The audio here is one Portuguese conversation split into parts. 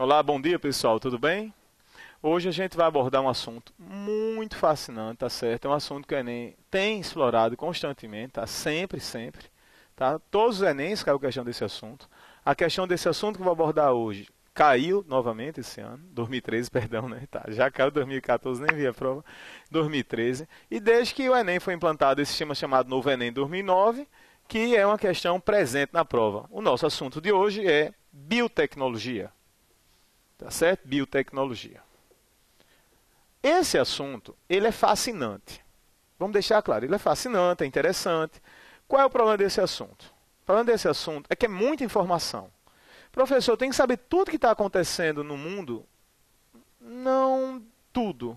Olá, bom dia pessoal, tudo bem? Hoje a gente vai abordar um assunto muito fascinante, tá certo? É um assunto que o Enem tem explorado constantemente, tá? Sempre, tá? Todos os Enems caiu questão desse assunto. A questão desse assunto que eu vou abordar hoje caiu novamente esse ano, 2013, perdão, né? Tá, já caiu 2014, nem vi a prova, 2013. E desde que o Enem foi implantado esse sistema chamado Novo Enem 2009, que é uma questão presente na prova. O nosso assunto de hoje é biotecnologia. Tá certo? Biotecnologia. Esse assunto, ele é fascinante. Vamos deixar claro, ele é fascinante, é interessante. Qual é o problema desse assunto? O problema desse assunto é que é muita informação. Professor, tem que saber tudo que está acontecendo no mundo? Não tudo.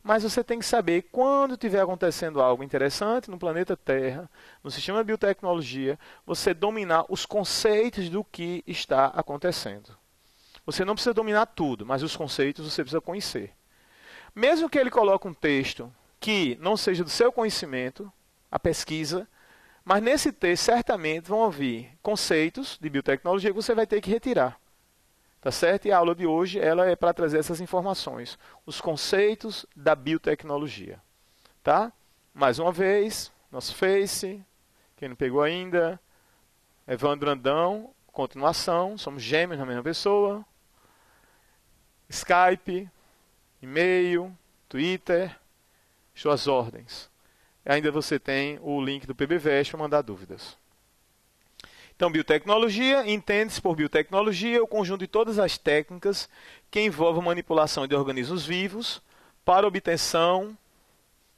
Mas você tem que saber quando estiver acontecendo algo interessante no planeta Terra, no sistema de biotecnologia, você dominar os conceitos do que está acontecendo. Você não precisa dominar tudo, mas os conceitos você precisa conhecer. Mesmo que ele coloque um texto que não seja do seu conhecimento, a pesquisa, mas nesse texto certamente vão haver conceitos de biotecnologia que você vai ter que retirar. Tá certo? E a aula de hoje ela é para trazer essas informações, os conceitos da biotecnologia. Tá? Mais uma vez, nosso Face, quem não pegou ainda, Evandro Andão, continuação, somos gêmeos na mesma pessoa. Skype, e-mail, Twitter, suas ordens. Ainda você tem o link do PBVest para mandar dúvidas. Então, biotecnologia, entende-se por biotecnologia o conjunto de todas as técnicas que envolvem a manipulação de organismos vivos para obtenção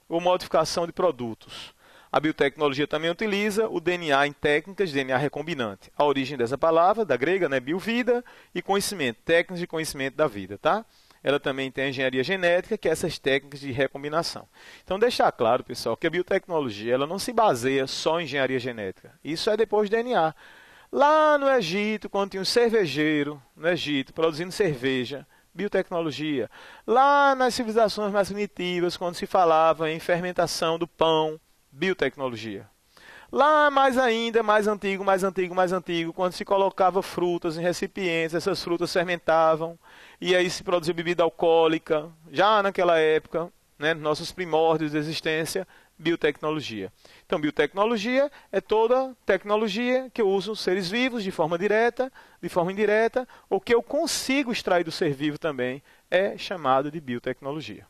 ou modificação de produtos. A biotecnologia também utiliza o DNA em técnicas de DNA recombinante. A origem dessa palavra, da grega, né, biovida, e conhecimento, técnicas de conhecimento da vida, tá? Ela também tem a engenharia genética, que é essas técnicas de recombinação. Então, deixar claro, pessoal, que a biotecnologia ela não se baseia só em engenharia genética. Isso é depois do DNA. Lá no Egito, quando tinha um cervejeiro, no Egito, produzindo cerveja, biotecnologia. Lá nas civilizações mais primitivas, quando se falava em fermentação do pão, biotecnologia. Lá mais ainda, mais antigo, quando se colocava frutas em recipientes, essas frutas fermentavam, e aí se produzia bebida alcoólica, já naquela época, né, nossos primórdios de existência, biotecnologia. Então, biotecnologia é toda tecnologia que eu uso seres vivos de forma direta, de forma indireta, ou que eu consigo extrair do ser vivo também, é chamado de biotecnologia.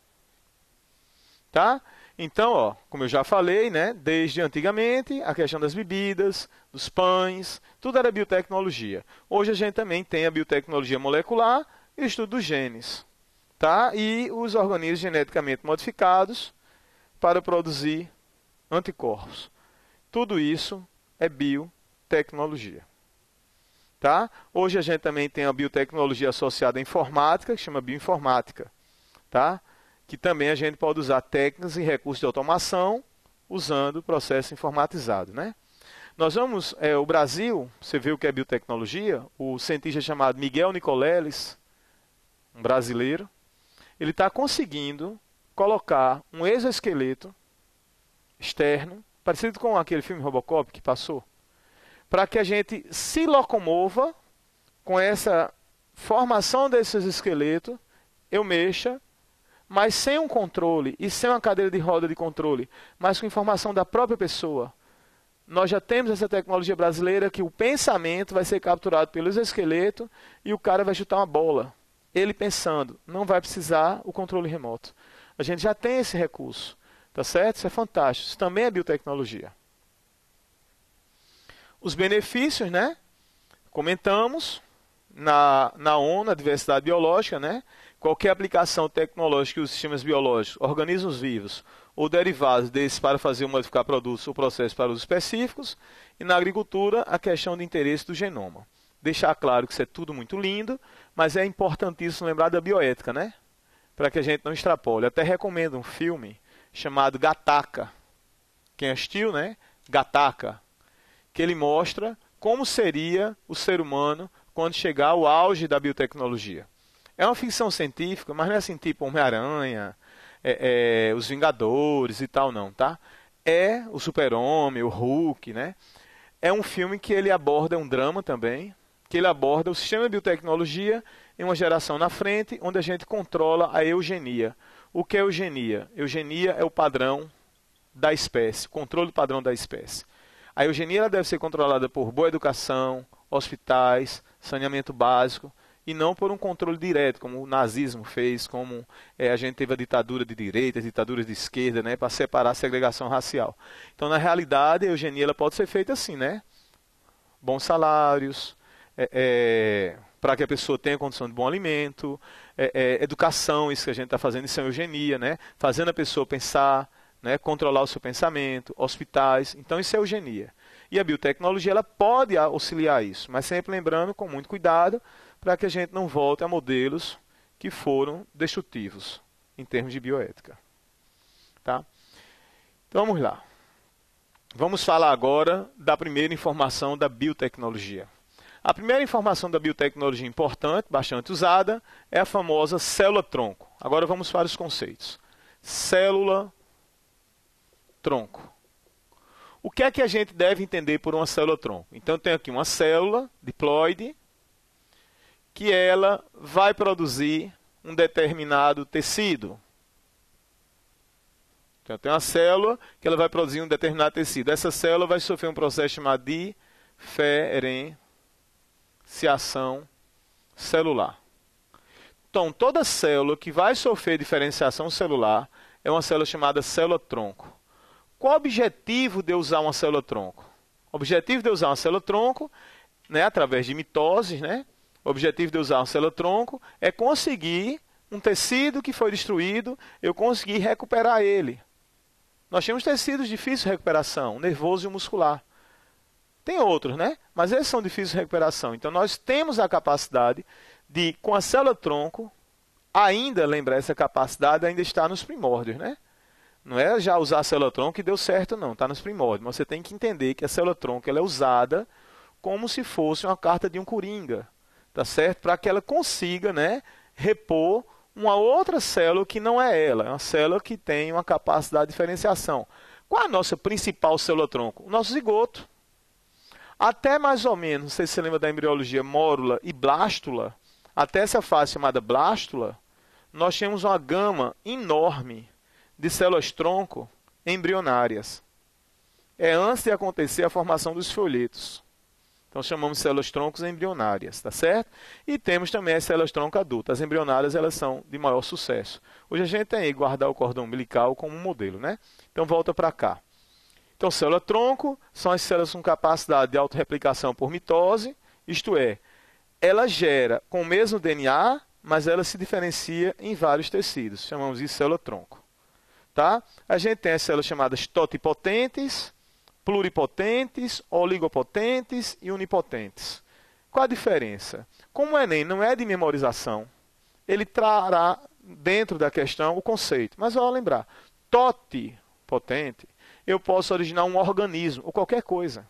Tá? Então, ó, como eu já falei, né, desde antigamente, a questão das bebidas, dos pães, tudo era biotecnologia. Hoje a gente também tem a biotecnologia molecular e o estudo dos genes. Tá? E os organismos geneticamente modificados para produzir anticorpos. Tudo isso é biotecnologia. Tá? Hoje a gente também tem a biotecnologia associada à informática, que chama bioinformática. Tá? Que também a gente pode usar técnicas e recursos de automação usando o processo informatizado. Né? Nós vamos, o Brasil, você vê o que é biotecnologia, o cientista chamado Miguel Nicoleles, um brasileiro, ele está conseguindo colocar um exoesqueleto externo, parecido com aquele filme Robocop que passou, para que a gente se locomova com essa formação desse exoesqueleto, eu mexa, mas sem um controle e sem uma cadeira de roda de controle, mas com informação da própria pessoa. Nós já temos essa tecnologia brasileira que o pensamento vai ser capturado pelo exoesqueleto e o cara vai chutar uma bola. Ele pensando, não vai precisar o controle remoto. A gente já tem esse recurso, tá certo? Isso é fantástico. Isso também é biotecnologia. Os benefícios, né? Comentamos na ONU, na diversidade biológica, né? Qualquer aplicação tecnológica dos sistemas biológicos, organismos vivos ou derivados desses para fazer ou modificar produtos ou processos para usos específicos. E na agricultura, a questão de interesse do genoma. Deixar claro que isso é tudo muito lindo, mas é importantíssimo lembrar da bioética, né? Para que a gente não extrapole. Até recomendo um filme chamado Gattaca. Quem assistiu, né? Gattaca. Que ele mostra como seria o ser humano quando chegar ao auge da biotecnologia. É uma ficção científica, mas não é assim tipo Homem-Aranha, Os Vingadores e tal, não, tá? É o Super-Homem, o Hulk, né? É um filme que ele aborda um drama também, que ele aborda o sistema de biotecnologia em uma geração na frente, onde a gente controla a eugenia. O que é eugenia? Eugenia é o padrão da espécie, controle do padrão da espécie. A eugenia ela deve ser controlada por boa educação, hospitais, saneamento básico, e não por um controle direto, como o nazismo fez, como a gente teve a ditadura de direita, as ditaduras de esquerda, né, para separar a segregação racial. Então, na realidade, a eugenia ela pode ser feita assim, né? Bons salários, para que a pessoa tenha condição de bom alimento, educação, isso que a gente está fazendo, isso é eugenia, né? Fazendo a pessoa pensar, né? Controlar o seu pensamento, hospitais, então isso é eugenia. E a biotecnologia ela pode auxiliar isso, mas sempre lembrando, com muito cuidado, para que a gente não volte a modelos que foram destrutivos em termos de bioética. Tá? Então vamos lá. Vamos falar agora da primeira informação da biotecnologia. A primeira informação da biotecnologia importante, bastante usada, é a famosa célula-tronco. Agora vamos para os conceitos. Célula-tronco. O que é que a gente deve entender por uma célula-tronco? Então eu tenho aqui uma célula diploide, que ela vai produzir um determinado tecido. Então, eu tenho uma célula que ela vai produzir um determinado tecido. Essa célula vai sofrer um processo chamado de diferenciação celular. Então, toda célula que vai sofrer diferenciação celular é uma célula chamada célula-tronco. Qual o objetivo de eu usar uma célula-tronco? O objetivo de eu usar uma célula-tronco, né, através de mitoses, né? O objetivo de usar uma célula-tronco é conseguir um tecido que foi destruído, eu conseguir recuperar ele. Nós temos tecidos difíceis de recuperação, nervoso e muscular. Tem outros, né? Mas esses são difíceis de recuperação. Então, nós temos a capacidade de, com a célula-tronco, ainda, lembrar, essa capacidade ainda está nos primórdios, né? Não é já usar a célula-tronco que deu certo, não. Está nos primórdios. Mas você tem que entender que a célula-tronco ela é usada como se fosse uma carta de um coringa, tá certo? Para que ela consiga, né, repor uma outra célula que não é ela. É uma célula que tem uma capacidade de diferenciação. Qual é a nossa principal célula-tronco? O nosso zigoto. Até mais ou menos, não sei se você lembra da embriologia, mórula e blástula, até essa fase chamada blástula, nós temos uma gama enorme de células-tronco embrionárias. É antes de acontecer a formação dos folhetos. Então chamamos de células-troncos embrionárias, tá certo? E temos também as células-tronco adultas. As embrionárias elas são de maior sucesso. Hoje a gente tem aí guardar o cordão umbilical como um modelo, né? Então volta para cá. Então célula-tronco são as células com capacidade de autorreplicação por mitose, isto é, ela gera com o mesmo DNA, mas ela se diferencia em vários tecidos. Chamamos de célula-tronco. Tá? A gente tem as células chamadas totipotentes, pluripotentes, oligopotentes e unipotentes. Qual a diferença? Como o Enem não é de memorização, ele trará dentro da questão o conceito. Mas vamos lembrar, totipotente, eu posso originar um organismo ou qualquer coisa.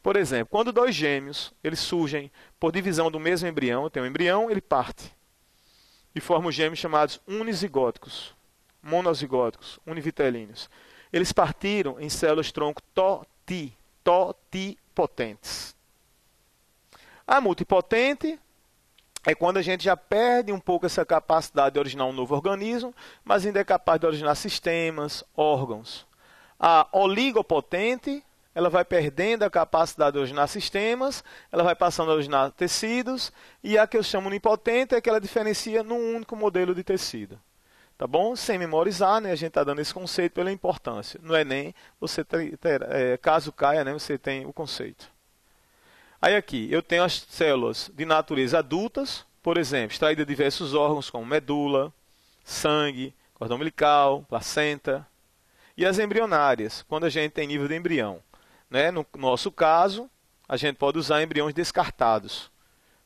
Por exemplo, quando dois gêmeos eles surgem por divisão do mesmo embrião, eu tenho um embrião, ele parte e forma os gêmeos chamados unizigóticos, monozigóticos, univitelíneos. Eles partiram em células-tronco totipotentes. A multipotente é quando a gente já perde um pouco essa capacidade de originar um novo organismo, mas ainda é capaz de originar sistemas, órgãos. A oligopotente, ela vai perdendo a capacidade de originar sistemas, ela vai passando a originar tecidos, e a que eu chamo unipotente é que ela diferencia num único modelo de tecido. Tá bom? Sem memorizar, né? A gente está dando esse conceito pela importância. No Enem, você caso caia, né? Você tem o conceito. Aí aqui, eu tenho as células de natureza adultas, por exemplo, extraídas de diversos órgãos como medula, sangue, cordão umbilical, placenta. E as embrionárias, quando a gente tem nível de embrião. Né? No nosso caso, a gente pode usar embriões descartados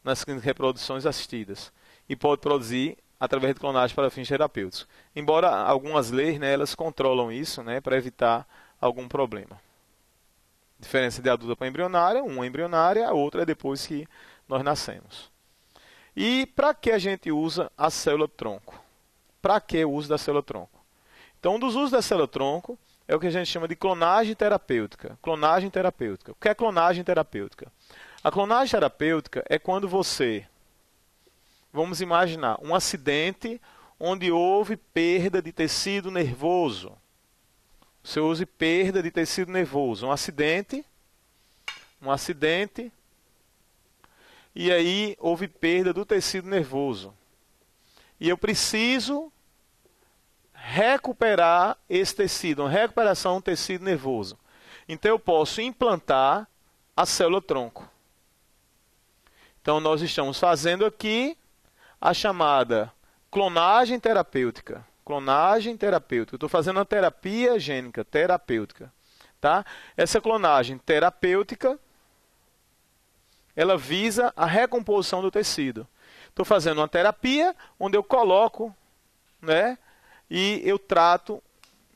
nas reproduções assistidas. E pode produzir através de clonagem para fins terapêuticos. Embora algumas leis, né, elas controlam isso, né, para evitar algum problema. Diferença de adulta para embrionária, uma é embrionária, a outra é depois que nós nascemos. E para que a gente usa a célula-tronco? Para que o uso da célula-tronco? Então, um dos usos da célula-tronco é o que a gente chama de clonagem terapêutica. Clonagem terapêutica. O que é clonagem terapêutica? A clonagem terapêutica é quando você, vamos imaginar, um acidente onde houve perda de tecido nervoso. Você use perda de tecido nervoso. Um acidente, e aí houve perda do tecido nervoso. E eu preciso recuperar esse tecido, uma recuperação do tecido nervoso. Então eu posso implantar a célula-tronco. Então nós estamos fazendo aqui a chamada clonagem terapêutica. Clonagem terapêutica. Eu estou fazendo uma terapia gênica terapêutica. Tá? Essa clonagem terapêutica, ela visa a recomposição do tecido. Estou fazendo uma terapia onde eu coloco, né, e eu trato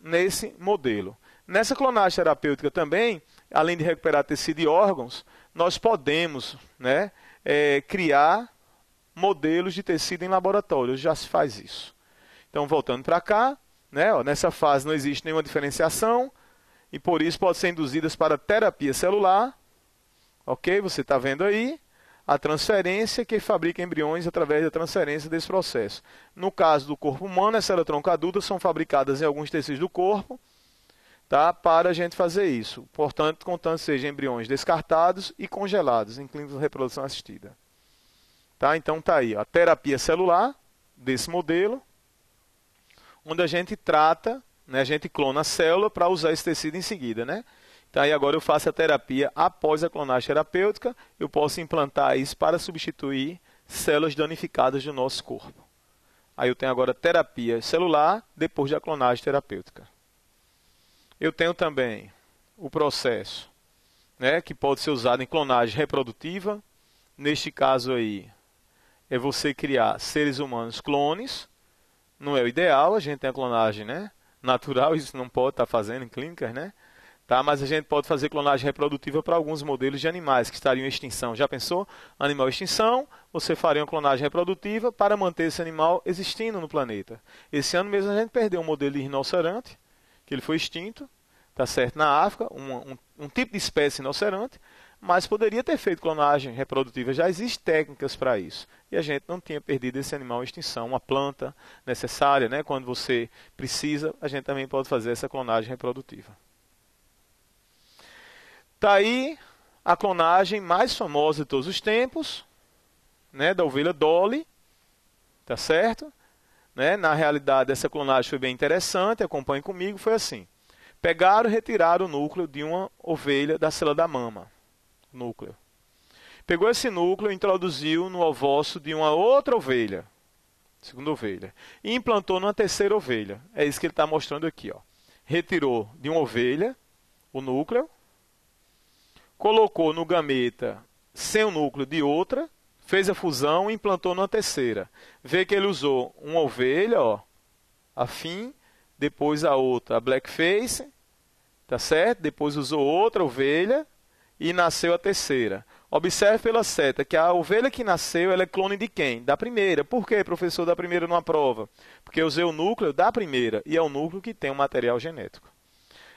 nesse modelo. Nessa clonagem terapêutica também, além de recuperar tecido e órgãos, nós podemos, né, criar modelos de tecido em laboratório. Já se faz isso. Então, voltando para cá, né, ó, nessa fase não existe nenhuma diferenciação e por isso pode ser induzidas para terapia celular. Ok? Você está vendo aí a transferência que fabrica embriões através da transferência desse processo. No caso do corpo humano, as células-tronco adultas são fabricadas em alguns tecidos do corpo, tá, para a gente fazer isso. Portanto, contanto sejam embriões descartados e congelados em clínicas de reprodução assistida. Tá? Então está aí ó, a terapia celular desse modelo, onde a gente trata, né, a gente clona a célula para usar esse tecido em seguida, né? Então, aí agora eu faço a terapia após a clonagem terapêutica, eu posso implantar isso para substituir células danificadas do nosso corpo. Aí eu tenho agora terapia celular depois da clonagem terapêutica. Eu tenho também o processo, né, que pode ser usado em clonagem reprodutiva. Neste caso aí, é você criar seres humanos clones. Não é o ideal, a gente tem a clonagem, né, natural, isso não pode estar fazendo em clínicas, né? Tá, mas a gente pode fazer clonagem reprodutiva para alguns modelos de animais que estariam em extinção. Já pensou? Animal em extinção, você faria uma clonagem reprodutiva para manter esse animal existindo no planeta. Esse ano mesmo a gente perdeu um modelo de rinoceronte, que ele foi extinto, tá certo, na África, um tipo de espécie rinoceronte, mas poderia ter feito clonagem reprodutiva. Já existem técnicas para isso. E a gente não tinha perdido esse animal em extinção. Uma planta necessária, né, quando você precisa, a gente também pode fazer essa clonagem reprodutiva. Está aí a clonagem mais famosa de todos os tempos, né, da ovelha Dolly, tá certo? Né? Na realidade, essa clonagem foi bem interessante, acompanhe comigo, foi assim. Pegaram e retiraram o núcleo de uma ovelha da célula da mama. Núcleo. Pegou esse núcleo e introduziu no ovócito de uma outra ovelha, segunda ovelha, e implantou numa terceira ovelha. É isso que ele está mostrando aqui. Ó. Retirou de uma ovelha o núcleo, colocou no gameta sem o núcleo de outra, fez a fusão e implantou numa terceira. Vê que ele usou uma ovelha, ó, a fim, depois a outra, a blackface, tá certo? Depois usou outra ovelha e nasceu a terceira. Observe pela seta que a ovelha que nasceu, ela é clone de quem? Da primeira. Por que, professor, da primeira não aprova? Porque eu usei o núcleo da primeira e é o núcleo que tem o material genético.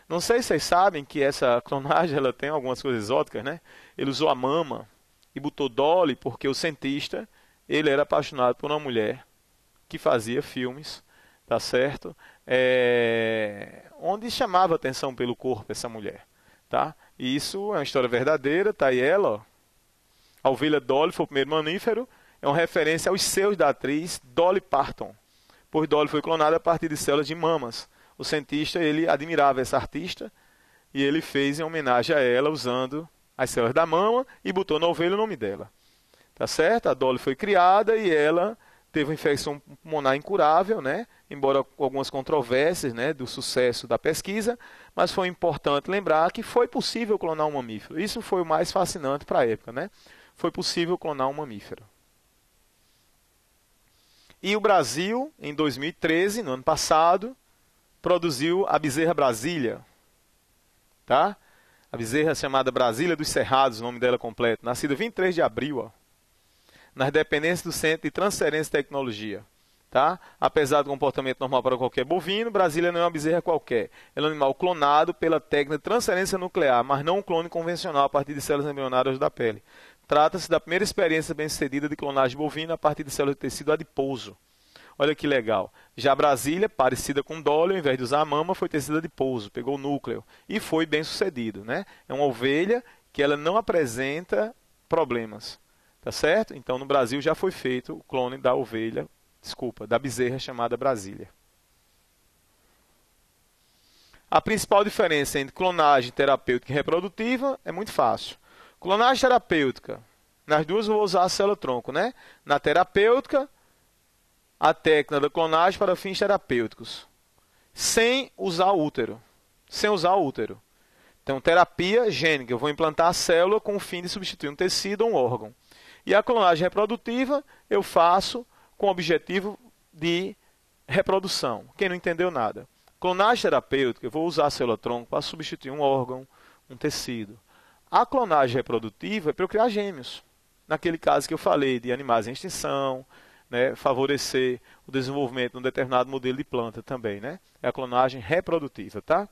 Não sei se vocês sabem que essa clonagem ela tem algumas coisas exóticas, né? Ele usou a mama e botou Dolly porque o cientista, ele era apaixonado por uma mulher que fazia filmes, tá certo? Onde chamava atenção pelo corpo essa mulher, tá? E isso é uma história verdadeira, tá aí ela, ó. A ovelha Dolly foi o primeiro mamífero, é uma referência aos seios da atriz Dolly Parton, pois Dolly foi clonada a partir de células de mamas. O cientista, ele admirava essa artista e ele fez em homenagem a ela usando as células da mama e botou na ovelha o nome dela. Tá certo? A Dolly foi criada e ela teve uma infecção pulmonar incurável, né? Embora com algumas controvérsias, né, do sucesso da pesquisa, mas foi importante lembrar que foi possível clonar um mamífero. Isso foi o mais fascinante para a época, né? Foi possível clonar um mamífero. E o Brasil, em 2013, no ano passado, produziu a bezerra Brasília, tá? A bezerra chamada Brasília dos Cerrados, o nome dela completo, nascida 23 de abril, ó, nas dependências do Centro de Transferência e Tecnologia, tá? Apesar do comportamento normal para qualquer bovino, Brasília não é uma bezerra qualquer, ela é um animal clonado pela técnica de transferência nuclear, mas não um clone convencional a partir de células embrionárias da pele. Trata-se da primeira experiência bem-sucedida de clonagem bovina a partir de células de tecido adiposo. Olha que legal. Já Brasília, parecida com Dolly, ao invés de usar a mama, foi tecida de pouso, pegou o núcleo e foi bem sucedido, né? É uma ovelha que ela não apresenta problemas, tá certo? Então no Brasil já foi feito o clone da ovelha, da bezerra chamada Brasília. A principal diferença entre clonagem terapêutica e reprodutiva é muito fácil. Clonagem terapêutica, nas duas eu vou usar a célula-tronco, né? Na terapêutica, a técnica da clonagem para fins terapêuticos, sem usar o útero. Sem usar o útero. Então, terapia gênica, eu vou implantar a célula com o fim de substituir um tecido ou um órgão. E a clonagem reprodutiva, eu faço com o objetivo de reprodução. Quem não entendeu nada. Clonagem terapêutica, eu vou usar a célula-tronco para substituir um órgão, um tecido. A clonagem reprodutiva é para eu criar gêmeos. Naquele caso que eu falei de animais em extinção, né, favorecer o desenvolvimento de um determinado modelo de planta também, né? É a clonagem reprodutiva, tá?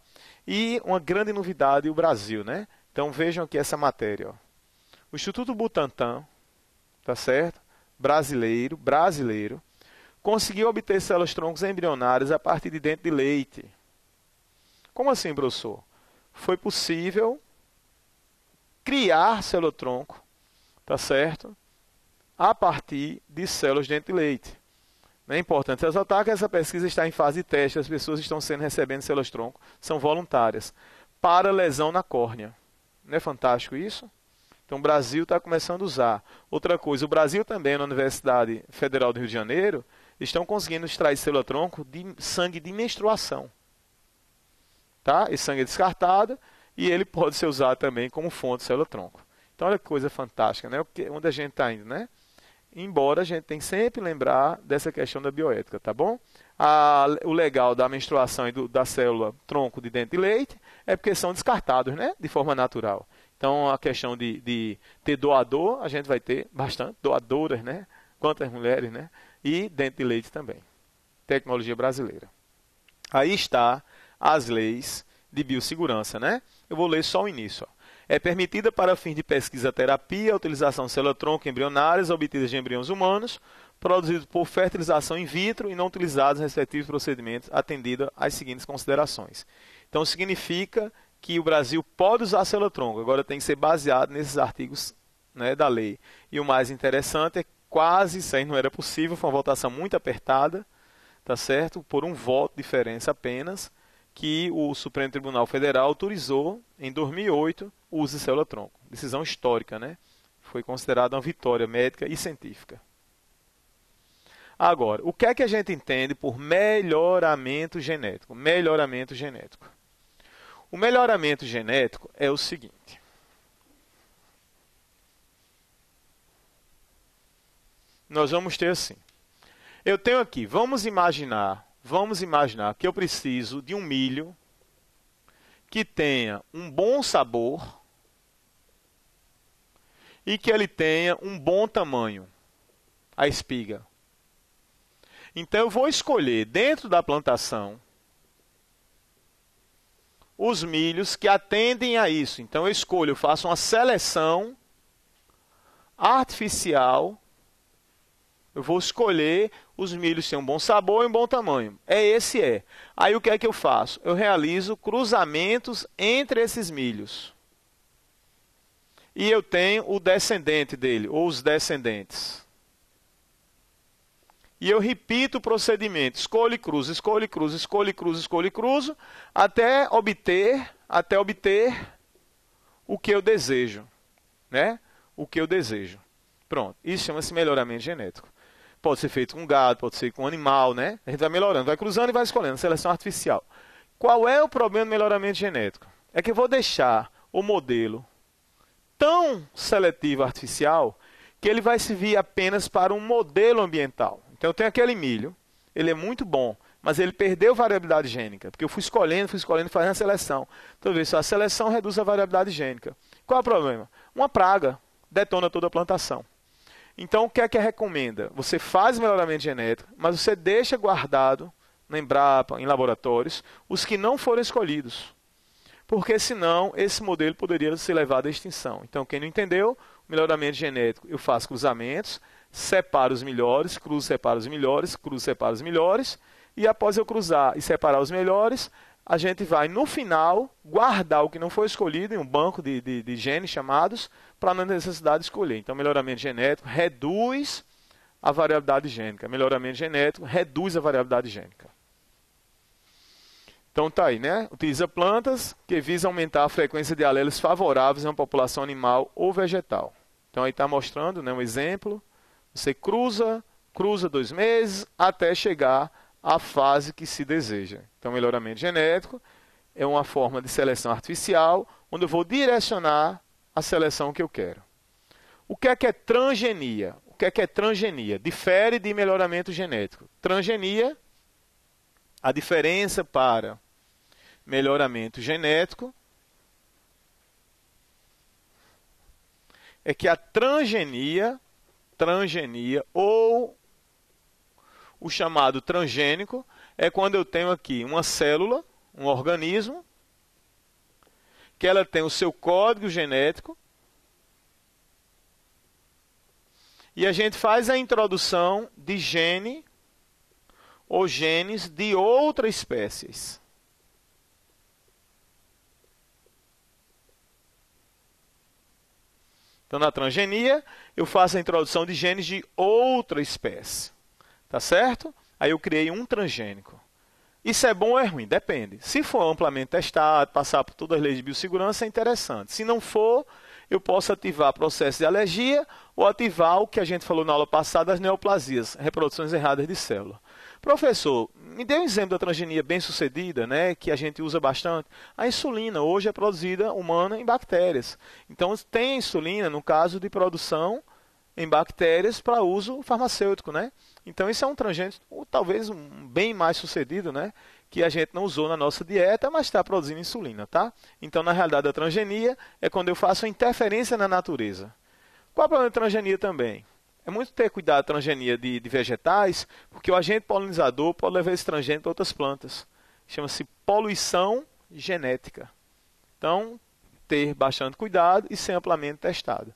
E uma grande novidade, o Brasil, né? Então vejam aqui essa matéria, ó. O Instituto Butantan, tá certo? Brasileiro, conseguiu obter células-troncos embrionárias a partir de dente de leite. Como assim, professor? Foi possível criar célula-tronco, tá certo? A partir de células de dente de leite. É importante ressaltar que essa pesquisa está em fase de teste, as pessoas estão recebendo células-tronco, são voluntárias, para lesão na córnea. Não é fantástico isso? Então o Brasil está começando a usar. Outra coisa, o Brasil também, na Universidade Federal do Rio de Janeiro, estão conseguindo extrair célula-tronco de sangue de menstruação. Tá? Esse sangue é descartado e ele pode ser usado também como fonte de célula-tronco. Então olha que coisa fantástica, né? Onde a gente está indo, né? Embora a gente tem que sempre lembrar dessa questão da bioética, tá bom? O legal da menstruação e da célula tronco de dente de leite é porque são descartados, né? De forma natural. Então a questão de ter doador, a gente vai ter bastante doadoras, né? Quantas mulheres, né? E dente de leite também. Tecnologia brasileira. Aí está as leis de biossegurança, né? Eu vou ler só o início, ó. É permitida para fins de pesquisa-terapia a utilização de célula-tronco embrionárias obtidas de embriões humanos, produzidos por fertilização in vitro e não utilizados nos respectivos procedimentos, atendida às seguintes considerações. Então, significa que o Brasil pode usar a célula-tronco, agora tem que ser baseado nesses artigos, né, da lei. E o mais interessante é que quase isso aí não era possível, foi uma votação muito apertada, tá certo? Por um voto de diferença apenas, que o Supremo Tribunal Federal autorizou, em 2008, o uso de célula-tronco. Decisão histórica, né? Foi considerada uma vitória médica e científica. Agora, o que é que a gente entende por melhoramento genético? Melhoramento genético. O melhoramento genético é o seguinte. Nós vamos ter assim. Eu tenho aqui, vamos imaginar que eu preciso de um milho que tenha um bom sabor e que ele tenha um bom tamanho, a espiga. Então eu vou escolher dentro da plantação os milhos que atendem a isso. Então eu faço uma seleção artificial. Eu vou escolher os milhos que têm um bom sabor e um bom tamanho. Aí o que é que eu faço? Eu realizo cruzamentos entre esses milhos. E eu tenho o descendente dele, ou os descendentes. E eu repito o procedimento. Escolho e cruzo, escolho e cruzo, escolho e cruzo, escolho e cruzo, até obter o que eu desejo. Né? O que eu desejo. Pronto. Isso chama-se melhoramento genético. Pode ser feito com gado, pode ser com animal, né? A gente vai melhorando, vai cruzando e vai escolhendo, seleção artificial. Qual é o problema do melhoramento genético? É que eu vou deixar o modelo tão seletivo artificial que ele vai servir apenas para um modelo ambiental. Então eu tenho aquele milho, ele é muito bom, mas ele perdeu variabilidade gênica, porque eu fui escolhendo, fazendo a seleção. Então a seleção reduz a variabilidade gênica. Qual é o problema? Uma praga detona toda a plantação. Então, o que é que recomenda? Você faz melhoramento genético, mas você deixa guardado na Embrapa, em laboratórios, os que não foram escolhidos. Porque senão esse modelo poderia ser levado à extinção. Então, quem não entendeu, Melhoramento genético, eu faço cruzamentos, separo os melhores, cruzo, separo os melhores, cruzo, separo os melhores, e após eu cruzar e separar os melhores, a gente vai, no final, guardar o que não foi escolhido em um banco de genes chamados, para não ter necessidade de escolher. Então, melhoramento genético reduz a variabilidade gênica. Melhoramento genético reduz a variabilidade gênica. Então, tá aí, né? Utiliza plantas que visam aumentar a frequência de alelos favoráveis em uma população animal ou vegetal. Então, aí está mostrando, né, um exemplo. Você cruza 2 meses, até chegar à fase que se deseja. Então, melhoramento genético é uma forma de seleção artificial, onde eu vou direcionar a seleção que eu quero. O que é transgenia? O que é transgenia? Difere de melhoramento genético. Transgenia, a diferença para melhoramento genético é que a transgenia ou o chamado transgênico é quando eu tenho aqui uma célula, um organismo, que ela tem o seu código genético e a gente faz a introdução de gene ou genes de outras espécies. Então, na transgenia, eu faço a introdução de genes de outra espécie. Tá certo? Aí eu criei um transgênico. Isso é bom ou é ruim? Depende. Se for amplamente testado, passar por todas as leis de biossegurança, é interessante. Se não for, eu posso ativar processo de alergia ou ativar o que a gente falou na aula passada, as neoplasias, reproduções erradas de célula. Professor, me dê um exemplo da transgenia bem-sucedida, né, que a gente usa bastante. A insulina hoje é produzida humana em bactérias. Então, tem insulina no caso de produção em bactérias para uso farmacêutico, né? Então, isso é um transgênico, talvez um bem mais sucedido, né? Que a gente não usou na nossa dieta, mas está produzindo insulina, tá? Então, na realidade, a transgenia é quando eu faço interferência na natureza. Qual é o problema da transgenia também? É muito ter cuidado da transgenia de vegetais, porque o agente polinizador pode levar esse transgênico para outras plantas. Chama-se poluição genética. Então, ter bastante cuidado e ser amplamente testado.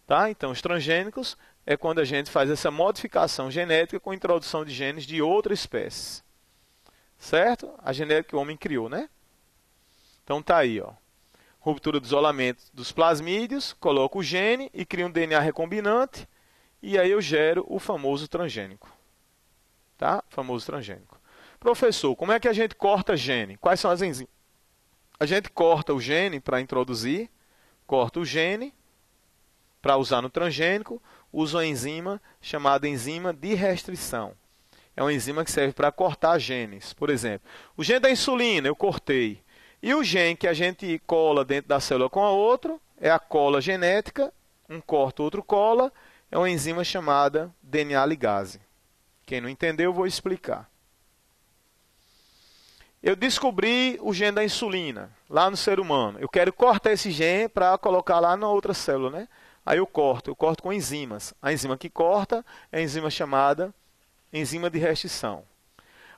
Tá? Então, os transgênicos é quando a gente faz essa modificação genética com a introdução de genes de outra espécie. Certo? A genética que o homem criou, né? Então, tá aí, ó. Ruptura do isolamento dos plasmídeos, coloco o gene e crio um DNA recombinante, e aí eu gero o famoso transgênico. Tá? Famoso transgênico. Professor, como é que a gente corta gene? Quais são as enzimas? A gente corta o gene para introduzir, corta o gene para usar no transgênico, usa uma enzima chamada enzima de restrição. É uma enzima que serve para cortar genes. Por exemplo, o gene da insulina eu cortei. E o gene que a gente cola dentro da célula com a outra é a cola genética. Um corta, outro cola. É uma enzima chamada DNA ligase. Quem não entendeu, eu vou explicar. Eu descobri o gene da insulina lá no ser humano. Eu quero cortar esse gene para colocar lá na outra célula, né? Aí eu corto com enzimas. A enzima que corta é a enzima chamada enzima de restrição.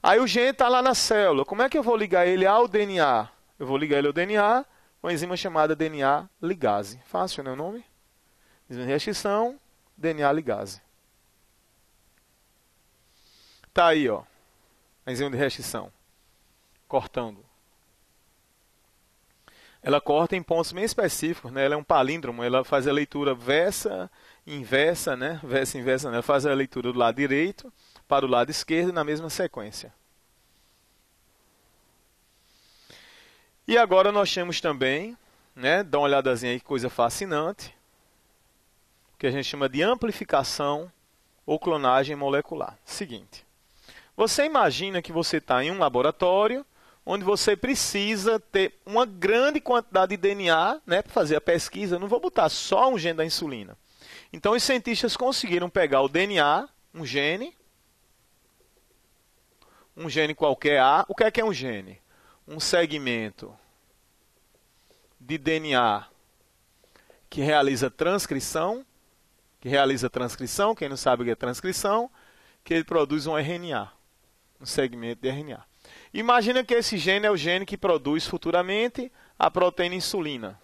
Aí o gene está lá na célula. Como é que eu vou ligar ele ao DNA? Eu vou ligar ele ao DNA com a enzima chamada DNA ligase. Fácil, né, o nome? Enzima de restrição, DNA ligase. Tá aí, ó. A enzima de restrição. Cortando. Ela corta em pontos bem específicos, né? Ela é um palíndromo, ela faz a leitura versa, inversa, né? Versa, inversa, né? Ela faz a leitura do lado direito para o lado esquerdo na mesma sequência. E agora nós temos também, né? Dá uma olhadazinha aí, que coisa fascinante, que a gente chama de amplificação ou clonagem molecular. Seguinte, você imagina que você está em um laboratório onde você precisa ter uma grande quantidade de DNA, né, para fazer a pesquisa. Eu não vou botar só um gene da insulina. Então, os cientistas conseguiram pegar o DNA, um gene qualquer A. O que é um gene? Um segmento de DNA que realiza transcrição. Quem não sabe o que é transcrição, que ele produz um RNA, um segmento de RNA. Imagina que esse gene é o gene que produz futuramente a proteína insulina.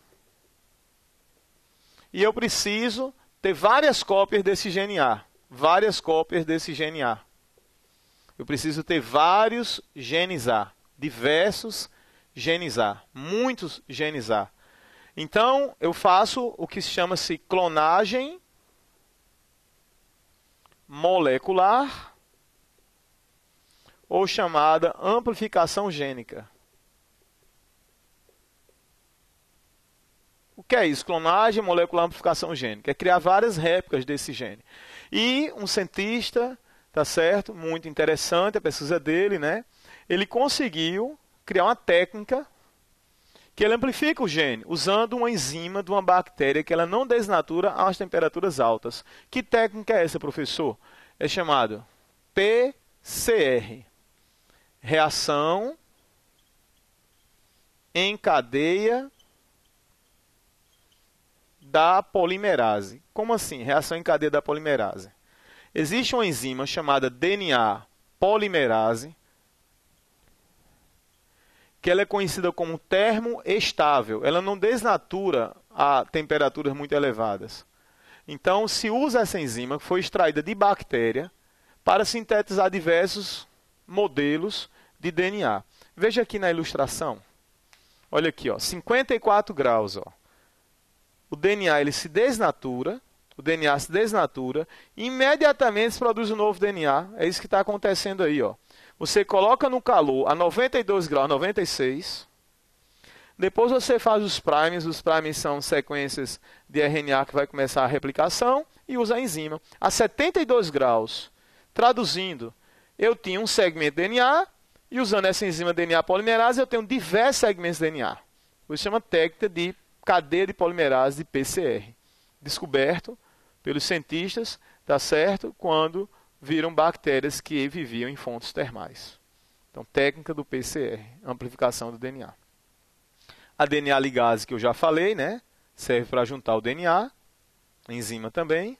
e eu preciso ter várias cópias desse gene A. Várias cópias desse gene A. Eu preciso ter vários genes A. Diversos genes A. Muitos genes A. Então, eu faço o que chama-se clonagem molecular ou chamada amplificação gênica. O que é isso? Clonagem molecular amplificação gênica. É criar várias réplicas desse gene. E um cientista, tá certo? Muito interessante a pesquisa dele, né? Ele conseguiu criar uma técnica que ele amplifica o gene, usando uma enzima de uma bactéria que ela não desnatura às temperaturas altas. Que técnica é essa, professor? É chamado PCR. Reação em cadeia da polimerase. Como assim? Reação em cadeia da polimerase. Existe uma enzima chamada DNA polimerase, que ela é conhecida como termoestável. Ela não desnatura a temperaturas muito elevadas. Então, se usa essa enzima, que foi extraída de bactéria, para sintetizar diversos modelos de DNA. Veja aqui na ilustração. Olha aqui, ó, 54 graus. Ó. O DNA ele se desnatura, e imediatamente se produz um novo DNA. É isso que está acontecendo aí, ó. Você coloca no calor a 92 graus, 96. Depois você faz os primes são sequências de RNA que vai começar a replicação e usa a enzima. A 72 graus, traduzindo, eu tinha um segmento de DNA e usando essa enzima DNA polimerase eu tenho diversos segmentos de DNA. Isso chama técnica de cadeia de polimerase de PCR. Descoberto pelos cientistas, tá certo? Quando viram bactérias que viviam em fontes termais. Então, técnica do PCR, amplificação do DNA. A DNA ligase que eu já falei, né? Serve para juntar o DNA, enzima também.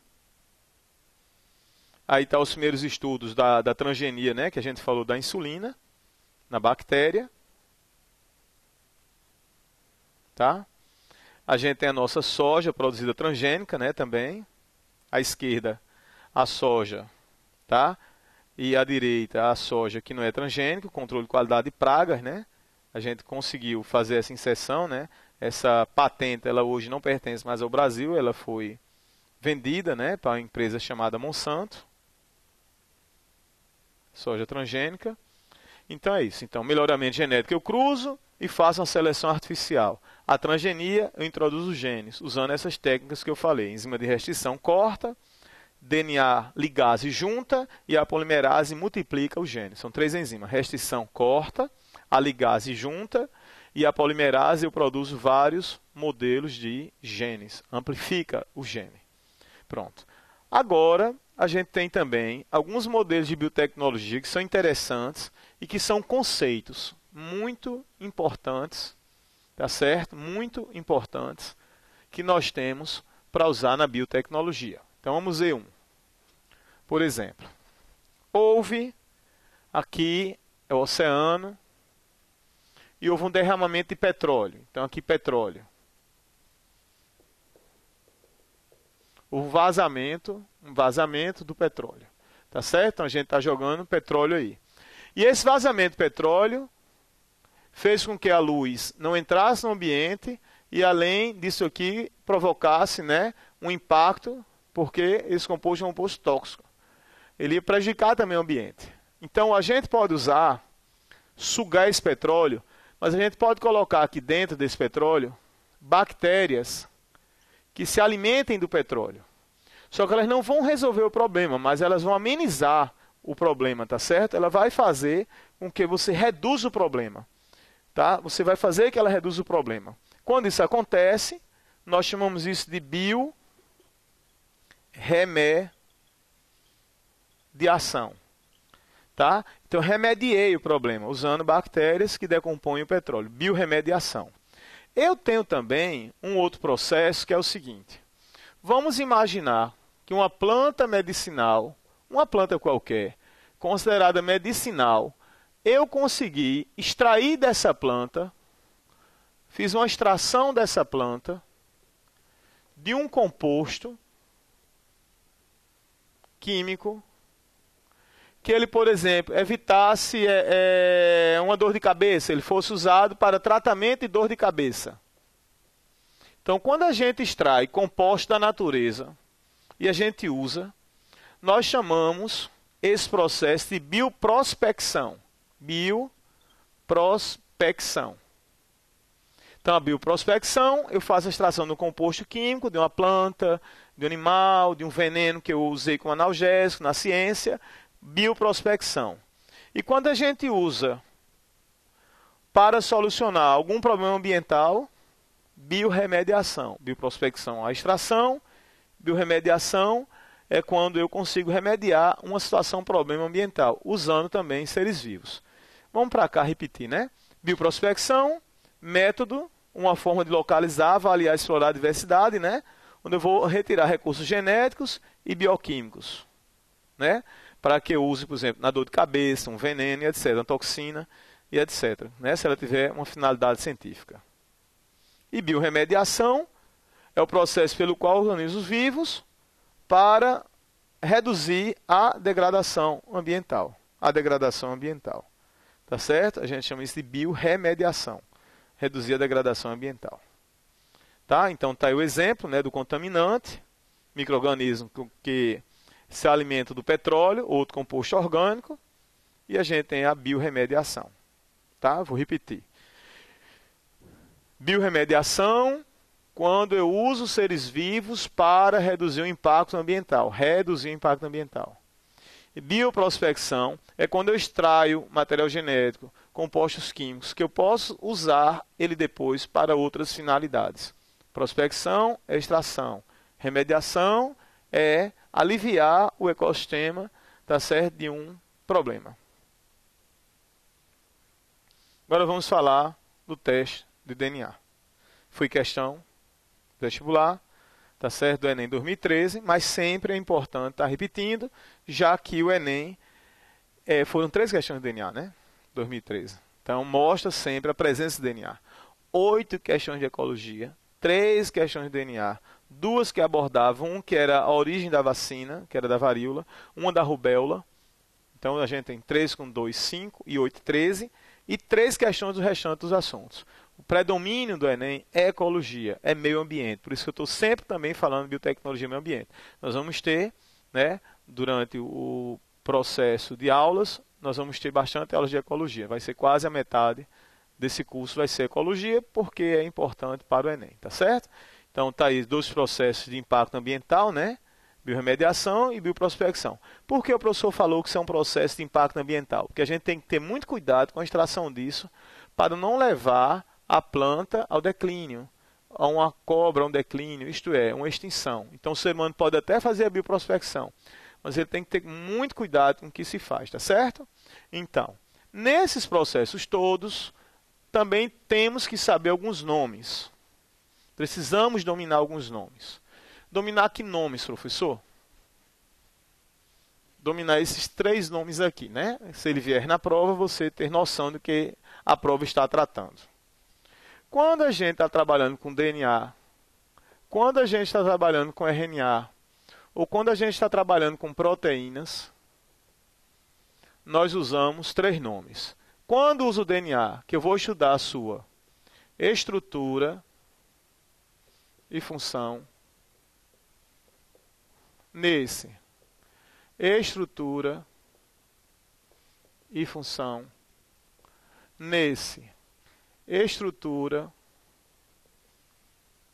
Aí está os primeiros estudos da transgenia, né? Que a gente falou da insulina, na bactéria. Tá? A gente tem a nossa soja produzida transgênica, né? Também. À esquerda, a soja. Tá? E à direita a soja que não é transgênica, controle de qualidade de pragas, né? A gente conseguiu fazer essa inserção, né? Essa patente, ela hoje não pertence mais ao Brasil, ela foi vendida, né, para uma empresa chamada Monsanto. Soja transgênica. Então é isso. Então, melhoramento genético eu cruzo e faço uma seleção artificial. A transgenia eu introduzo genes, usando essas técnicas que eu falei. Enzima de restrição corta, DNA ligase junta e a polimerase multiplica os genes. São 3 enzimas. Restrição corta, a ligase junta e a polimerase eu produzo vários modelos de genes. Amplifica o gene. Pronto. Agora, a gente tem também alguns modelos de biotecnologia que são interessantes e que são conceitos muito importantes, tá certo? Muito importantes que nós temos para usar na biotecnologia. Então, vamos ver um. Por exemplo, houve aqui é o oceano e houve um derramamento de petróleo. Então, aqui petróleo. O vazamento, um vazamento do petróleo. Tá certo? Então, a gente está jogando petróleo aí. E esse vazamento de petróleo fez com que a luz não entrasse no ambiente e, além disso aqui, provocasse, né, um impacto, porque esse composto é um composto tóxico. Ele ia prejudicar também o ambiente. Então, a gente pode usar, sugar esse petróleo, mas a gente pode colocar aqui dentro desse petróleo bactérias que se alimentem do petróleo. Só que elas não vão resolver o problema, mas elas vão amenizar o problema, tá certo? Ela vai fazer com que você reduza o problema. Tá? Você vai fazer que ela reduza o problema. Quando isso acontece, nós chamamos isso de biorremediação. Tá? Então, remediei o problema usando bactérias que decompõem o petróleo. Biorremediação. Eu tenho também um outro processo que é o seguinte. Vamos imaginar que uma planta medicinal, uma planta qualquer, considerada medicinal, eu consegui extrair dessa planta, fiz uma extração dessa planta, de um composto químico que ele, por exemplo, evitasse uma dor de cabeça, ele fosse usado para tratamento de dor de cabeça. Então, quando a gente extrai compostos da natureza e a gente usa, nós chamamos esse processo de bioprospecção. Bioprospecção. Então, a bioprospecção, eu faço a extração de um composto químico, de uma planta, de um animal, de um veneno que eu usei como analgésico na ciência, bioprospecção. E quando a gente usa para solucionar algum problema ambiental, biorremediação. Bioprospecção, a extração, biorremediação é quando eu consigo remediar uma situação, problema ambiental, usando também seres vivos. Vamos para cá repetir, né? Bioprospecção, método, uma forma de localizar, avaliar, explorar a diversidade, né? Onde eu vou retirar recursos genéticos e bioquímicos, né? Para que eu use, por exemplo, na dor de cabeça, um veneno, e etc., uma toxina, e etc., né? Se ela tiver uma finalidade científica. E biorremediação é o processo pelo qual organismos vivos para reduzir a degradação ambiental. A degradação ambiental. Tá certo? A gente chama isso de biorremediação. Reduzir a degradação ambiental. Tá? Então está aí o exemplo, né, do contaminante, micro-organismo que se alimenta do petróleo, outro composto orgânico, e a gente tem a biorremediação. Tá? Vou repetir. Biorremediação, quando eu uso seres vivos para reduzir o impacto ambiental. Reduzir o impacto ambiental. E bioprospecção é quando eu extraio material genético, compostos químicos, que eu posso usar ele depois para outras finalidades. Prospecção é extração. Remediação é aliviar o ecossistema, tá certo, de um problema. Agora vamos falar do teste de DNA. Foi questão vestibular, tá certo, do Enem 2013, mas sempre é importante estar repetindo, já que o Enem foram 3 questões de DNA, né? 2013. Então mostra sempre a presença de DNA. 8 questões de ecologia, 3 questões de DNA, 2 que abordavam, um que era a origem da vacina, que era da varíola, uma da rubéola. Então a gente tem 3 com 2, 5 e 8, 13, e 3 questões do restante dos assuntos. O predomínio do Enem é ecologia, é meio ambiente. Por isso que eu estou sempre também falando de biotecnologia e meio ambiente. Nós vamos ter, né, durante o processo de aulas, nós vamos ter bastante aulas de ecologia. Vai ser quase a metade desse curso vai ser ecologia, porque é importante para o Enem, tá certo? Então está aí 2 processos de impacto ambiental, né? Biorremediação e bioprospecção. Por que o professor falou que isso é um processo de impacto ambiental? Porque a gente tem que ter muito cuidado com a extração disso para não levar a planta ao declínio, a uma cobra, a um declínio, isto é, uma extinção. Então o ser humano pode até fazer a bioprospecção, mas ele tem que ter muito cuidado com o que se faz, tá certo? Então, nesses processos todos, também temos que saber alguns nomes. Precisamos dominar alguns nomes. Dominar que nomes, professor? Dominar esses 3 nomes aqui, né? Se ele vier na prova, você ter noção do que a prova está tratando. Quando a gente está trabalhando com DNA, quando a gente está trabalhando com RNA, ou quando a gente está trabalhando com proteínas, nós usamos 3 nomes. Quando uso o DNA, que eu vou estudar a sua estrutura e função, nesse estrutura e função, nesse estrutura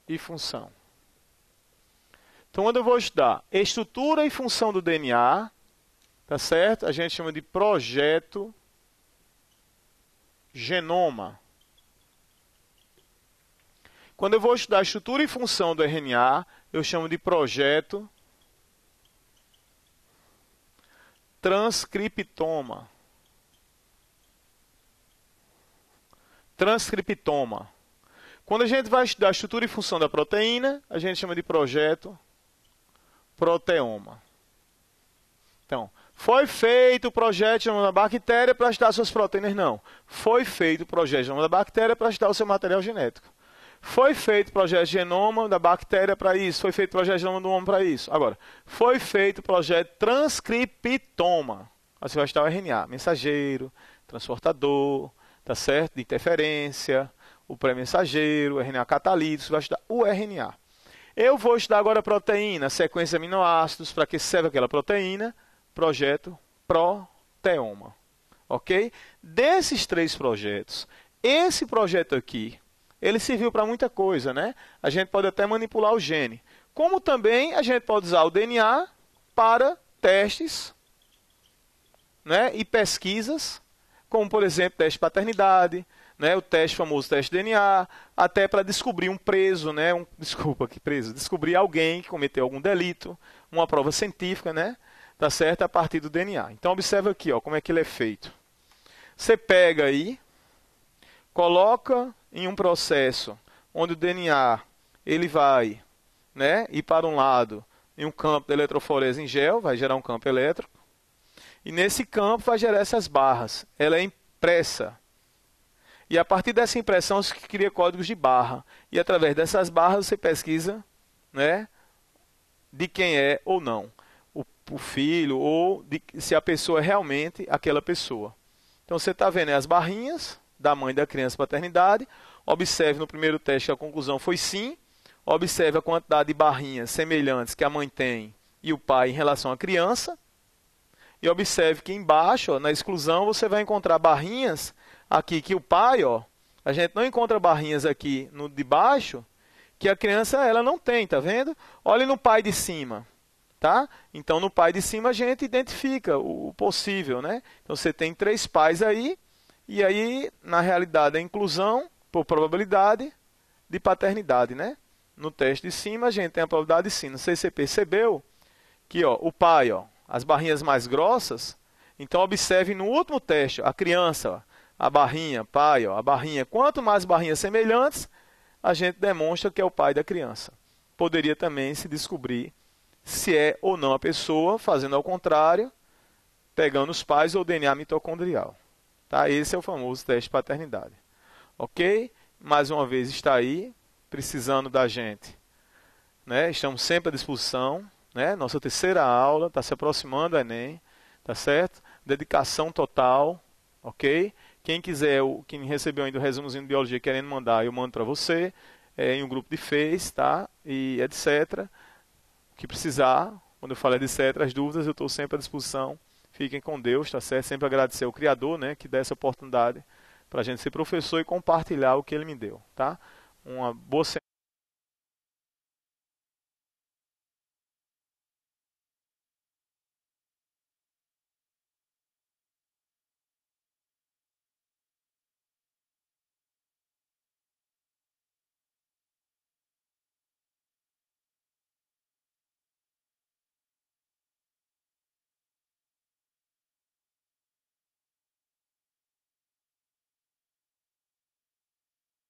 e função. Então, quando eu vou estudar estrutura e função do DNA, tá certo? A gente chama de projeto genoma. Quando eu vou estudar a estrutura e função do RNA, eu chamo de projeto transcriptoma. Transcriptoma. Quando a gente vai estudar a estrutura e função da proteína, a gente chama de projeto proteoma. Então, foi feito o projeto de genoma da bactéria para estudar suas proteínas? Não. Foi feito o projeto de genoma da bactéria para estudar o seu material genético. Foi feito projeto de genoma da bactéria para isso, foi feito projeto de genoma do homem para isso. Agora, foi feito projeto transcriptoma. Aí você vai estudar o RNA, mensageiro, transportador, tá certo? De interferência, o pré-mensageiro, o RNA catalítico, você vai estudar o RNA. Eu vou estudar agora a proteína, sequência de aminoácidos, para que serve aquela proteína, projeto proteoma. Ok? Desses 3 projetos, esse projeto aqui, ele serviu para muita coisa, né? A gente pode até manipular o gene. Como também a gente pode usar o DNA para testes, né? E pesquisas, como por exemplo, teste de paternidade, né? O teste, famoso teste de DNA, até para descobrir um preso, né? Descobrir alguém que cometeu algum delito, uma prova científica, né? Tá certo? A partir do DNA. Então observa aqui, ó, como é que ele é feito. Você pega aí, coloca em um processo onde o DNA ele vai, né, ir para um lado em um campo de eletroforese em gel, vai gerar um campo elétrico, e nesse campo vai gerar essas barras. Ela é impressa. E a partir dessa impressão você cria códigos de barra. E através dessas barras você pesquisa, né, de quem é ou não. O filho, ou se a pessoa é realmente aquela pessoa. Então você está vendo as barrinhas da mãe da criança paternidade. Observe no primeiro teste que a conclusão foi sim. Observe a quantidade de barrinhas semelhantes que a mãe tem e o pai em relação à criança. E observe que embaixo, ó, na exclusão, você vai encontrar barrinhas aqui que o pai, ó, a gente não encontra barrinhas aqui no de baixo que a criança ela não tem, tá vendo? Olhe no pai de cima. Tá? Então, no pai de cima, a gente identifica o possível, né? Então, você tem 3 pais aí, e aí, na realidade, a inclusão, por probabilidade, de paternidade, né? No teste de cima, a gente tem a probabilidade sim. Não sei se você percebeu que ó, o pai, ó, as barrinhas mais grossas, então observe no último teste, ó, a criança, ó, a barrinha, pai, ó, a barrinha. Quanto mais barrinhas semelhantes, a gente demonstra que é o pai da criança. Poderia também se descobrir se é ou não a pessoa, fazendo ao contrário, pegando os pais ou o DNA mitocondrial. Tá? Esse é o famoso teste de paternidade. Ok? Mais uma vez está aí, precisando da gente. Né? Estamos sempre à disposição. Né? Nossa terceira aula, está se aproximando do Enem. Tá certo? Dedicação total. Ok? Quem quiser, quem recebeu ainda o resumozinho de biologia querendo mandar, eu mando para você. Em um grupo de Face, tá? E etc. Que precisar, quando eu falar de etc, as dúvidas, eu estou sempre à disposição. Fiquem com Deus, tá certo? Sempre agradecer ao Criador, né, que dá essa oportunidade para a gente ser professor e compartilhar o que Ele me deu, tá? Uma boa semana.